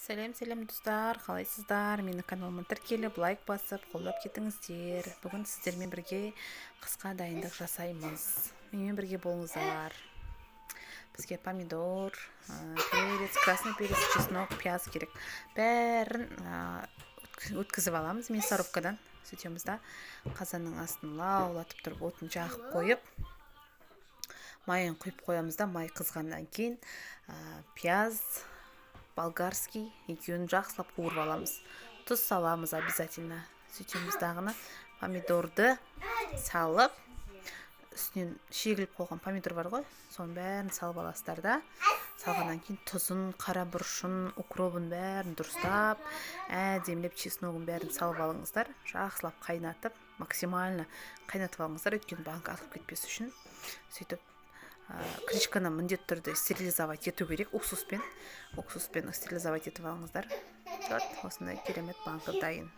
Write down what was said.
Сәлем достар, қалайсыздар? Мені каналыма тіркеліп, лайк басып, қолдап кетіңіздер. Бүгін сіздермен бірге қысқа дайындық жасаймыз. Менімен бірге болыңыздар. Бізге помидор, перец, красный перец, чеснок, пияз керек. Бәрін өткізіп аламыз мясорубкадан. Сөйтеміз да қазанның астын лаулатып тұрып, отын жағып қойып, майын құйып қоямыз да, май қызғаннан кейін пияз, болгарский екеуін жақсылап қуырып аламыз. Тұз саламыз обязательно. Сөйтеміз дағыны помидорды салып, үстінен шегіліп қойған помидор бар ғой, соның бәрін салып аласыздар да. Салғаннан кейін тұзын, қара бұрышын, укробын бәрін дұрыстап, әдемілеп чесногын бәрін салып алыңыздар. Жақсылап қайнатып, максимально қайнатып алыңыздар, өйткені банка атып кетпес үшін. Сөйтіп крышканы міндетті түрде стерилизовать ету керек, уксуспен стерилизовать етіп алыңыздар. Осындай керемет банка дайын.